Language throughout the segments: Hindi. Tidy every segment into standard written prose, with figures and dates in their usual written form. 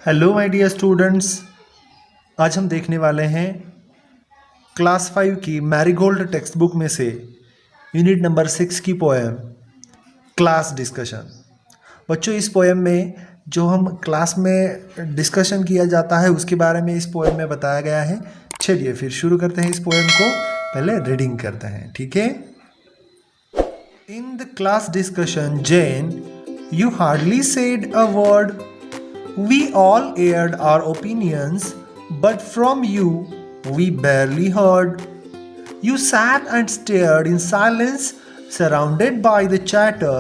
हेलो माय डियर स्टूडेंट्स, आज हम देखने वाले हैं क्लास 5 की मैरीगोल्ड टेक्स्ट बुक में से यूनिट नंबर 6 की पोएम क्लास डिस्कशन। बच्चों, इस पोएम में जो हम क्लास में डिस्कशन किया जाता है उसके बारे में इस पोएम में बताया गया है। चलिए फिर शुरू करते हैं इस पोएम को। पहले रीडिंग करते हैं, ठीक है। In the class discussion Jane, you hardly said a word. We all aired our opinions, but from you we barely heard. You sat and stared in silence, surrounded by the chatter.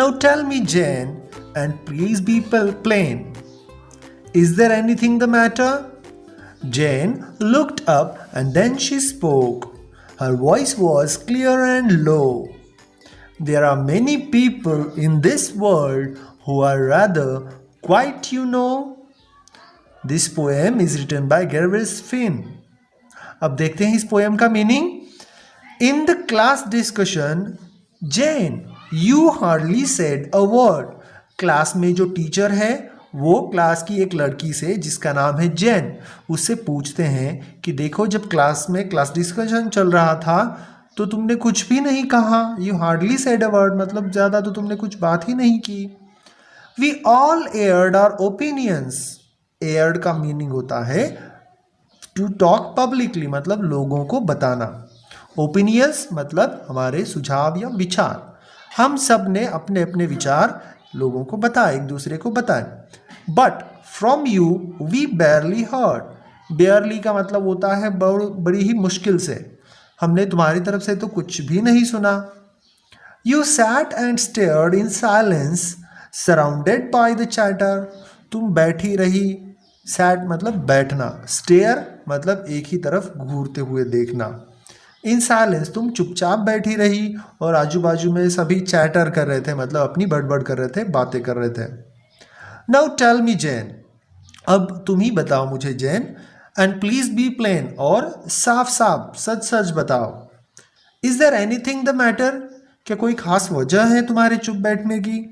Now tell me, Jane, and please be plain. Is there anything the matter? Jane looked up and then she spoke. Her voice was clear and low. There are many people in this world who are rather quiet, you know. This poem is written by Gervais Finn. अब देखते हैं इस पोएम का meaning. In the class discussion Jane, you hardly said a word. Class में जो टीचर है वो क्लास की एक लड़की से जिसका नाम है जेन, उससे पूछते हैं कि देखो, जब क्लास में क्लास डिस्कशन चल रहा था तो तुमने कुछ भी नहीं कहा. You hardly said a word मतलब ज़्यादा तो तुमने कुछ बात ही नहीं की. We all aired our opinions. Aired का मीनिंग होता है to talk publicly, मतलब लोगों को बताना. Opinions मतलब हमारे सुझाव या विचार. हम सब ने अपने अपने विचार लोगों को बताए, एक दूसरे को बताए. But from you we barely heard. Barely का मतलब होता है बड़ी ही मुश्किल से. हमने तुम्हारी तरफ से तो कुछ भी नहीं सुना. You sat and stared in silence, surrounded by the chatter. तुम बैठी रही. सैट मतलब बैठना, स्टेयर मतलब एक ही तरफ घूरते हुए देखना. इन साइलेंस तुम चुपचाप बैठी रही और आजू बाजू में सभी चैटर कर रहे थे, मतलब अपनी बड़बड़ कर रहे थे, बातें कर रहे थे. नाउ टेल मी जैन, अब तुम ही बताओ मुझे Jane. And please be plain, और साफ साफ सच सच बताओ. Is there anything the matter, क्या कोई खास वजह है तुम्हारे चुप बैठने की.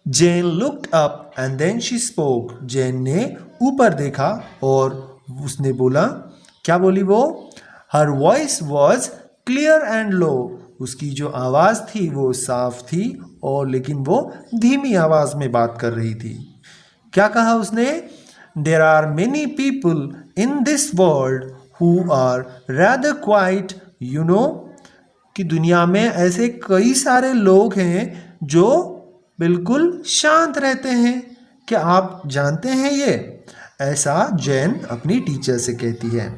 Jane looked up and then she spoke. Jane ने ऊपर देखा और उसने बोला. क्या बोली वो? Her voice was clear and low. उसकी जो आवाज़ थी वो साफ थी और लेकिन वो धीमी आवाज़ में बात कर रही थी. क्या कहा उसने? There are many people in this world who are rather quiet, you know. कि दुनिया में ऐसे कई सारे लोग हैं जो बिल्कुल शांत रहते हैं. क्या आप जानते हैं ये? ऐसा जैन अपनी टीचर से कहती है.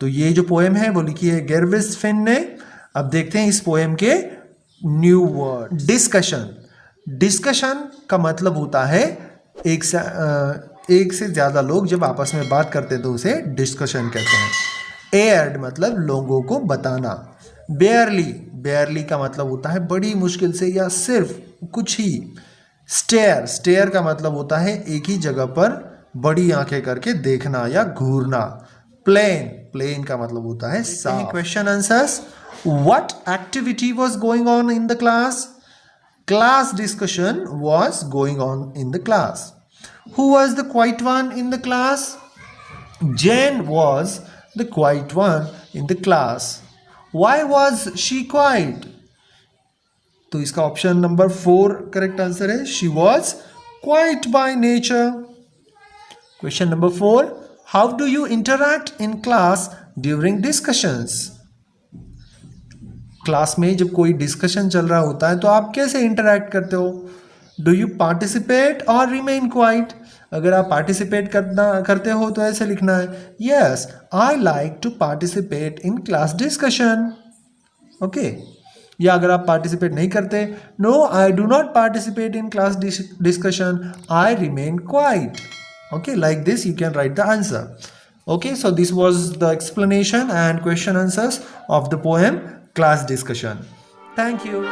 तो ये जो पोएम है वो लिखी है गेरविस फिन ने. अब देखते हैं इस पोएम के न्यू वर्ड. डिस्कशन. डिस्कशन का मतलब होता है एक से ज़्यादा लोग जब आपस में बात करते हैं तो उसे डिस्कशन कहते हैं. एयर्ड मतलब लोगों को बताना. बेयरली, बेयरली का मतलब होता है बड़ी मुश्किल से या सिर्फ कुछ ही. स्टेयर, स्टेयर का मतलब होता है एक ही जगह पर बड़ी आंखें करके देखना या घूरना. प्लेन, प्लेन का मतलब होता है साफ. Question answers. What activity was going on in the class? Class discussion was going on in the class. Who was the quiet one in the class? Jane was the quiet one in the class. Why was she quiet? तो इसका ऑप्शन नंबर 4 करेक्ट आंसर है. She was quite by nature. Question number 4. How do you interact in class during discussions? Class में जब कोई डिस्कशन चल रहा होता है तो आप कैसे इंटरैक्ट करते हो? डू यू पार्टिसिपेट और रिमेन क्वाइट? अगर आप पार्टिसिपेट करते हो तो ऐसे लिखना है, yes I like to participate in class discussion. Okay. या अगर आप पार्टिसिपेट नहीं करते, no I do not participate in class discussion, I remain quiet. Okay, like this you can write the answer. Okay, so this was the explanation and question answers of the poem class discussion. Thank you.